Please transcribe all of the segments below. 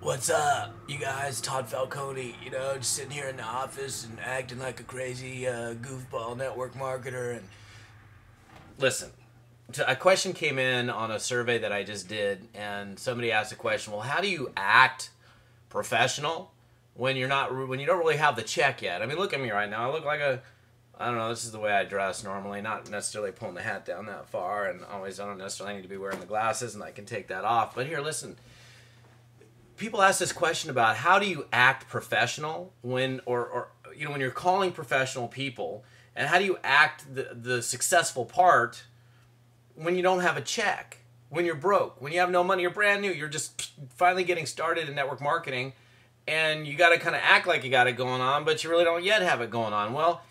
What's up, you guys? Todd Falcone, just sitting here in the office and acting like a crazy goofball network marketer. And listen, a question came in on a survey that I just did, and somebody asked a question. Well, how do you act professional when you don't really have the check yet? I mean, look at me right now. I look like I don't know, this is the way I dress normally, not necessarily pulling the hat down that far, and I don't necessarily need to be wearing the glasses, and I can take that off. But here, listen. People ask this question about how do you act professional when when you're calling professional people, and how do you act the successful part when you don't have a check, when you're broke, when you have no money, you're brand new, you're just finally getting started in network marketing, and you got to kind of act like you got it going on, but you really don't yet have it going on. Well,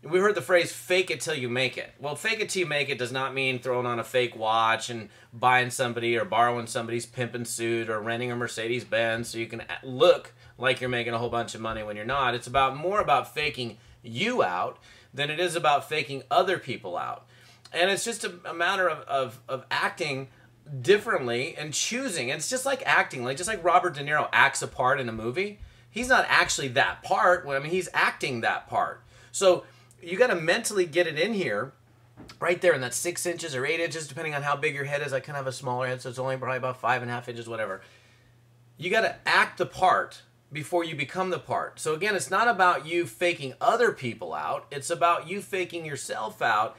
we heard the phrase fake it till you make it. Well, fake it till you make it does not mean throwing on a fake watch and buying somebody or borrowing somebody's pimpin' suit or renting a Mercedes Benz so you can look like you're making a whole bunch of money when you're not. It's more about faking you out than it is about faking other people out. And it's just a matter of acting differently and choosing. It's just like acting, just like Robert De Niro acts a part in a movie. He's not actually that part. I mean, he's acting that part. So you got to mentally get it in here, right there in that 6 inches or 8 inches, depending on how big your head is. I kind of have a smaller head, so it's only probably about 5.5 inches, whatever. You got to act the part before you become the part. So again, it's not about you faking other people out. It's about you faking yourself out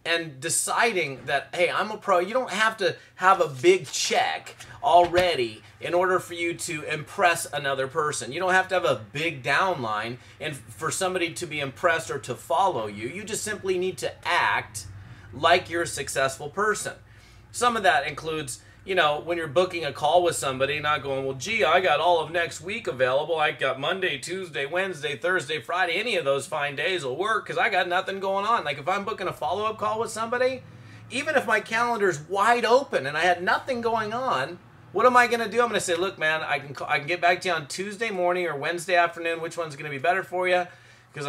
and deciding that, hey, I'm a pro. You don't have to have a big check already in order for you to impress another person. You don't have to have a big downline and for somebody to be impressed or to follow you. You just simply need to act like you're a successful person. Some of that includes, when you're booking a call with somebody, not going, well, gee, I got all of next week available. I got Monday, Tuesday, Wednesday, Thursday, Friday. Any of those fine days will work because I got nothing going on. Like if I'm booking a follow-up call with somebody, even if my calendar's wide open and I had nothing going on, what am I going to do? I'm going to say, look, man, I can get back to you on Tuesday morning or Wednesday afternoon. Which one's going to be better for you? Because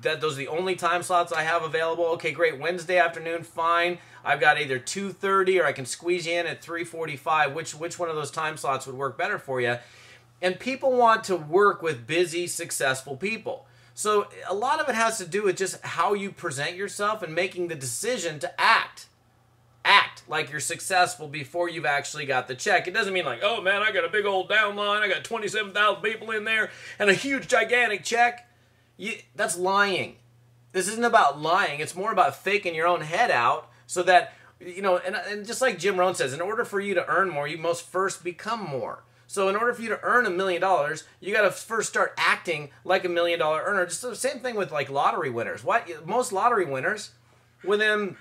those are the only time slots I have available. Okay, great. Wednesday afternoon, fine. I've got either 2:30 or I can squeeze you in at 3:45. Which one of those time slots would work better for you? And people want to work with busy, successful people. So a lot of it has to do with just how you present yourself and making the decision to act. Act like you're successful before you've actually got the check. It doesn't mean like, oh man, I got a big old downline. I got 27,000 people in there and a huge, gigantic check. That's lying. This isn't about lying. It's more about faking your own head out so that, and just like Jim Rohn says, in order for you to earn more, you must first become more. So in order for you to earn $1 million, you got to first start acting like $1 million earner. Just the same thing with like lottery winners. Most lottery winners, within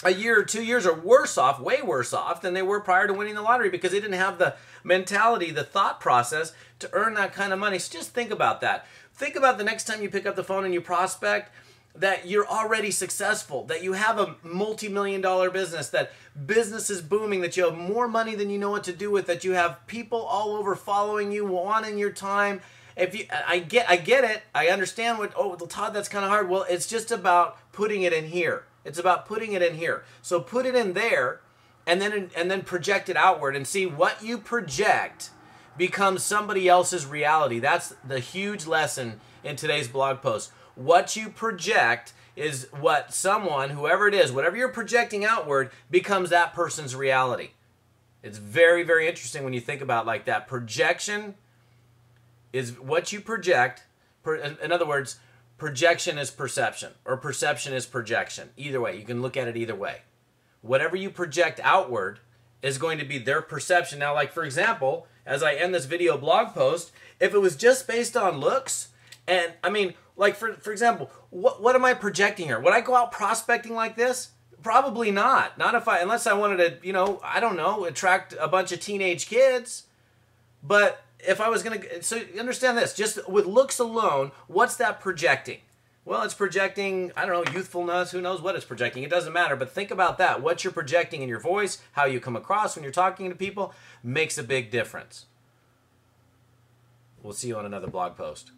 a year or 2 years, are worse off, way worse off than they were prior to winning the lottery because they didn't have the mentality, the thought process to earn that kind of money. So just think about that. Think about the next time you pick up the phone and you prospect that you're already successful, that you have a multi-million-dollar business, that business is booming, that you have more money than you know what to do with, that you have people all over following you, wanting your time. I get it. I understand well, Todd, that's kind of hard. Well, it's just about putting it in here. It's about putting it in here. So put it in there and then project it outward and see what you project becomes somebody else's reality. That's the huge lesson in today's blog post. What you project is what whoever it is, whatever you're projecting outward, becomes that person's reality. It's very, very interesting when you think about it like that. Projection is what you project. In other words, projection is perception, or perception is projection. Either way, you can look at it either way. Whatever you project outward is going to be their perception. Now, like for example, as I end this video blog post, if it was just based on looks, and I mean, like for example, what am I projecting here? Would I go out prospecting like this? Probably not. Unless I wanted to, I don't know, attract a bunch of teenage kids. But if I was going to, so understand this, just with looks alone, what's that projecting? Well, it's projecting, I don't know, youthfulness, who knows what it's projecting. It doesn't matter, but think about that. What you're projecting in your voice, how you come across when you're talking to people, makes a big difference. We'll see you on another blog post.